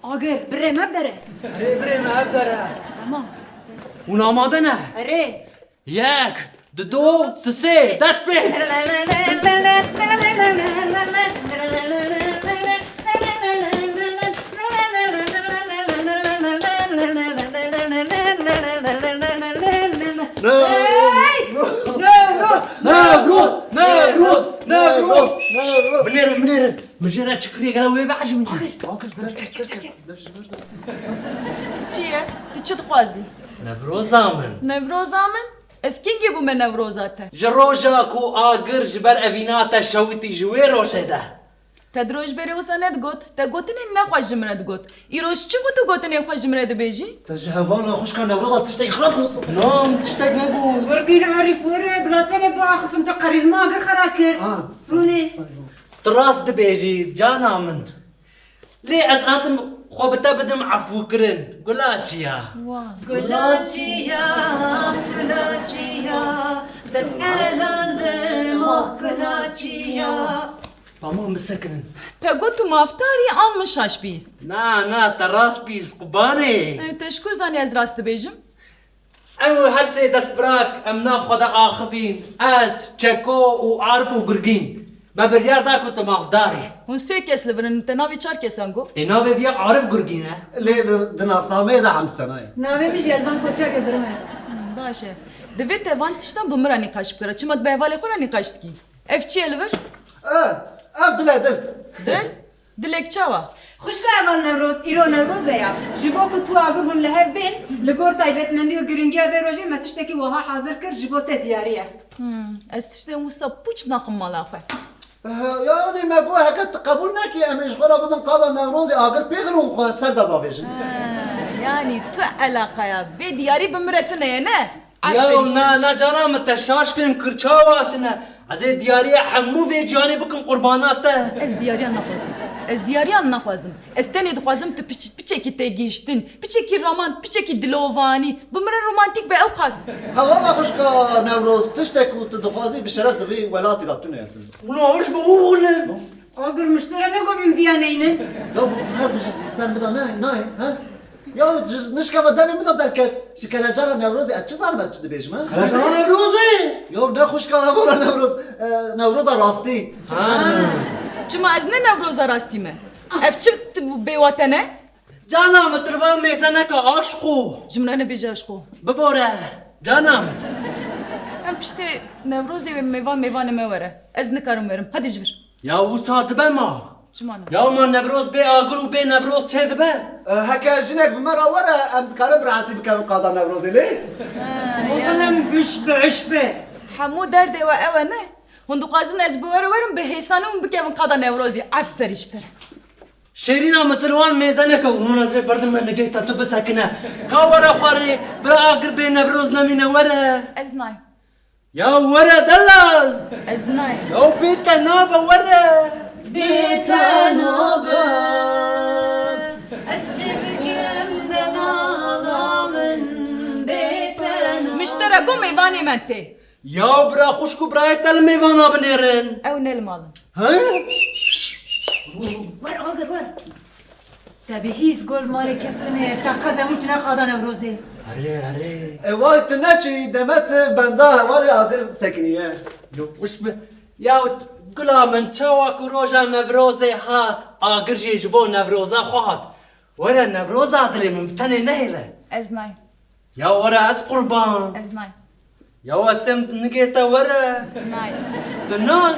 Agir, bre me bdere. بري ما أقدر Tamam. ونامادنا Re. ياك دو سسي داس بي نابروس نابروس نابروس منير مجرد شكري قالوا وي بعجمي چیه؟ تی چه دخوازی؟ نابروس زامن نوروزا من؟ از کینگی بو من نوروزاته؟ جروجا كو آگر جبر أفيناتا شويتي جويرو شده تا دروش بری وسا ند گوت؟ تا گوتنی نخواش جمرد گوت ایروش چی بو تو گوتنی خواش جمرد بیجی؟ تجهفانا خوش كان نوروزا تشتاق خرابوط نام تشتاق نقول ورقين عرف ورا بلاتني باخف انت قريزما اقر خراكر. روني. تراس دبيجي جانا من ليه از انتم خوبتا بدم عفو كرن قلاتشيا Gulaciya, Gulaciya, تسأل عن دماغ Gulaciya. تمام مسكن تا گوتو مافتاری almış haş بیست نا تراس بيس قباني تشکر زانی از راست بیجم ايوه هسه دسبراك امنا خدا اخفين از تشكو وعارف وقرقين ما بريار داكو تمافداري هون سه کس لبرن تناوی چار کسان گو انا بيبيا عارف قرقين ليه دناسنامه ده هم سنه Nave mi jelban koça gedirme. باشه دوی تهوان تشتن بمرا نکاش بکره چمت به حواله خورا نکاشت کی اف چی الور؟ عبد دل دل؟ دلک چاوا Xuşka eval Nevroz, İro Nevroz ya. Jibo ku tu agir hun lehev bin, ligor taybetmendi و giringiya ve roji metişteki vaha hazır kır jibo te diyariye. از تشته موسا پوچ نخم مالا خواه يعني ما قوي هكا قبول ناكي اما يشغل من قاضي نوروزي اقر بيغن وخو سر دبا بيجن yani tu alakaya ve diyari bimretune ya ne? يا نا جانا متشاش فيهم كرچاواتنا عزي ديارية حمو في جاني بكم قرباناته Ez diyariyan nakhwazim. Ez diyariyan nakhwazim. Ez tenê dixwazim tu piçekî te gîştin, piçekî roman, piçekî dilovanî. Bi min re romantik be ew qas. ها والله خوشكا نوروز تشتك وتدخوازي بشرف دبي ولاتي غاتونه ولا وش بقول Agir müşteri ne gobim diyaneynin. يا هر بجد الانسان بدا ناي ها يا نشكا بدني بدا دلك شكلا جارة نوروزي اتشزار ما تشد بيجم ها انا بروزي يا ده خوشكا والله نوروز راستي Çima ez ne nevroza rastî me? Ev çi bêwatene? جانا متربان ميزانك عاشقو Ji min re nebêje aşko. ببورة جانا Em piştê nevrozê ve mêvanê me were. Ez nikarim werim. Hadi ji vir. يا وساد بما Cimana. يا ما نبروز بي اغرو بي نبروز تشد به هكا جنك بمرة ورا ام تكارب راحتي بكام قاضي نوروزي ليه Oğlumüşbe. Hemû derdê we ew e ne? Hûn dixwazin ez bi were werim bi hêsanî hûn bikevin qada nevrozî. Aferî ji te re. شيرينا متروان ميزانك ونونا زي بردم من نجيتا تبسكنا كاورا خاري برا اغر بي نبروز نمينا ورا Ez nayım. يا ورا دلال Ez nayım. يا بيتا نابا ورا Betanobı. Esçibkim denalamın betanobı. Miştere gu mêvanê me tê. يا برا خوشكو براي تل ميوانا بنيرن Ew ne li malin. ها Var agir var. Tabi his gol mali kestine takazem uçuna kada nevrozi. اري واي تناتشي دمت بندها ورا اقر سكنيه وش ب يا قلا من تشوا كروجا نبروزي هات اغر جيجبو نبروزا خوات ورا نبروزا دلي من تاني نهله Ez nayım. يا ورا اس قربان Ez nayım. يا واستم نجيتا ورا Nayım. دنان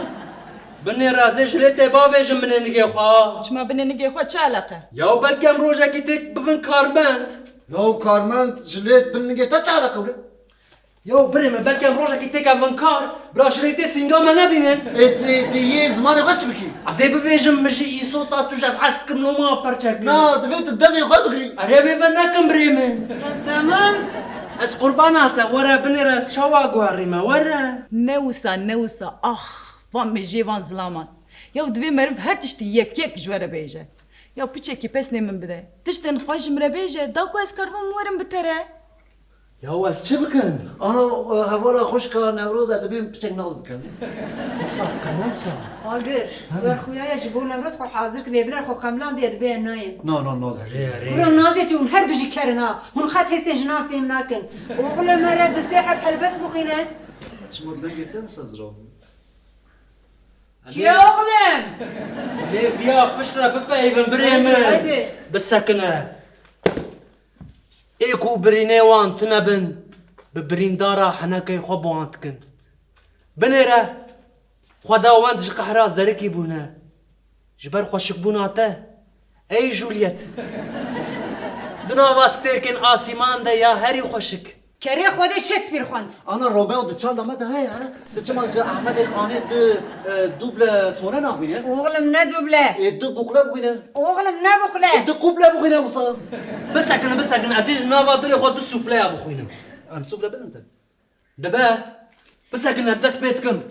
بني رازي جليتي بابي جمني نجي خوا Çima binê nigê xwe çi alaqe? يا بلكم روجا كيتك بفن كاربند يو كارمنت جليت بنجي تشعر قبل يا بريمه بلكم روجا كيتك بفن كار برا جليتي سينجا ما نبينن تي زمان غش بكي عزي بفيجم مجي ايصوتا تجاز عسكم لو ما برشك نا دبيت الدنيا غد بكي اريبي فناكم بريمه Tamam. اس قرباناتا ورا بني راس شوا غواريما ورا Ne wisa ah van me jêvan zilaman. Ya divê meriv her tiştî yek ji we re bêje. Ya piçekî pes nê min bide. Tiştên xwe ji min re bêje da ku ez karibim werim bi te re. Ya waz çi bikin? Ana hevala xuşka Nevrozê dibên piçek naz dikin. Agir, wer xuyaya ji bo Newroz xwe hazir kir lêbirer xwe xemlan diye dibe nayên. No no naz. Kuro nazê çi hûn her du jî kerin ha. Hûn xet hêstên jinan fêm nakin. Oğlum mere di sê heb helbes bixîne. Çima dengê te misal zira. Çi oğlum? Lê biya pişre bipeyvin birê min. Haydi. Bisekine. Ê ku birînê wan tune bin, bi birîndara henekê xwe bi wan dikin. Binêre, xweda wan ji qehra zerikî bûne. Ji ber xweşikbûna te, ey Juliet. Di nava stêrkên asîman de ya herî xweşik. Kerê Xwedê Shakespeare xwend. Ana Romeo di çanda me de heye ha. Di çima ji Ahmedê Xanê di duble sone naxwîne. Oğlum ne duble? Du bukle bixwîne. Oğlum ne bukle? Du kuple bixwîne wisa. Bisekine bisekine ezîz nava dilê xwe du sûfleya bixwînim. Em sufle bidin te. Dibe, bisekine ez dest pê dikim.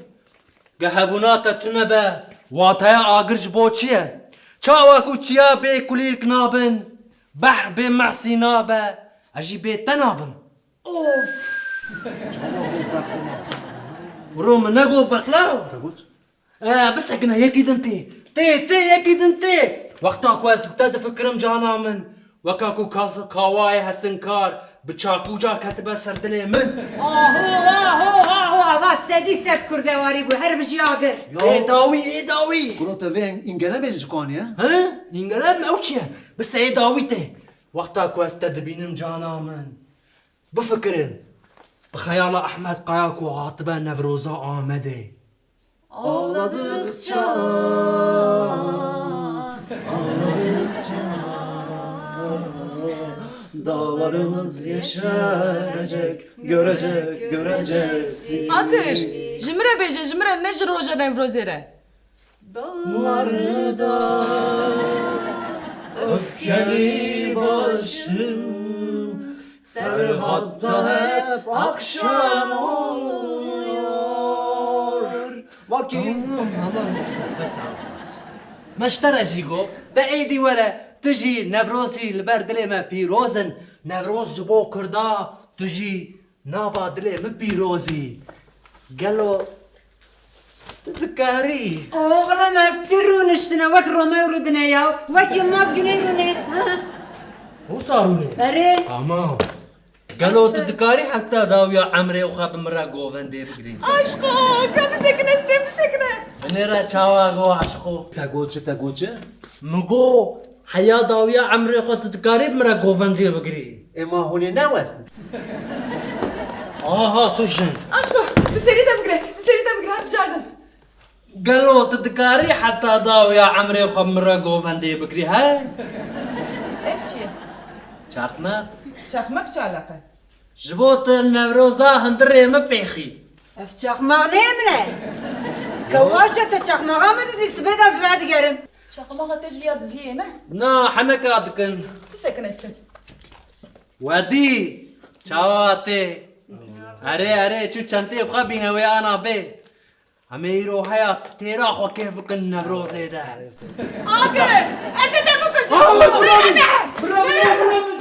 Gehebûna te tune be, wateya agir ji bo çi ye? Çawa ku çiya bê kulîlk nabin, behr bê mehsî nabe, ez jî bê te nabim. Of. Ro min nego beqlaw. Tegut. Bisekine yekî din tê. Tê yekî din tê. Wexta ku ez te difikirim cana min, weka ku kawayê hesinkar bi çakûca ketibe ser dilê min. Ava sedî sed kurdewarî bû her bijî agir. Ê dawî. Kuro te vê îngene bêjî ji kanî he. He? İngilem ew çi ye? Bi seyê dawî tê. Wexta ku ez te dibînim cana min. Bifikirin. Bi xeyala Ehmed qaya ku hatibe Nevroza Amedê. Ağladıkça dağlarımız yeşerecek, göreceksin. Agir, jimre beje jimre ne ji roja Nevrozê re. Dağlarda öfkeli başım, Serhatta hep akşam oluyor. Vakit مشترى جيجو بأيدي ورا تجي نفروزي لبر دلي ما بيروزن نفروز جبو كردا تجي نابا دلي ما بيروزي قالو تذكاري Oğlum eftirun iştine vek Romeo rudine ya. Vek Yılmaz Güney rune. هو صاروني Ere. تمام قالو تذكاري حتى داويا عمري وخاب مرا جوفن دي بقري Aşko, kabisekine istem bisekine. منيرا تشاوا جو عشقو tegoçe. مگو حيا داويا عمري خو تذكاري مرا جوفن دي بقري Ema hune ne westin? ها تجن Aşko, seri de bigre, seri de bigre hadi cardın. قالوا تذكاري حتى داويا عمري خو مرا جوفن دي بقري ها Evçiye. شاقنا Çakmak çalaka. جبوت النوروزا هندري ما بيخي Ef çakmağı ne emine? Kavaşa te çakmağa mı dizi sibet az verdi gerim. Çakmak ateşi ya diziye ne? نا حنكا دكن Bisekine istem. ودي شاواتي اري شو تشنتي خبينا ويا انا بي اميرو حياة تيراخ وكيف بكن نوروزي ده Agir, eti de bu kuşu. برافو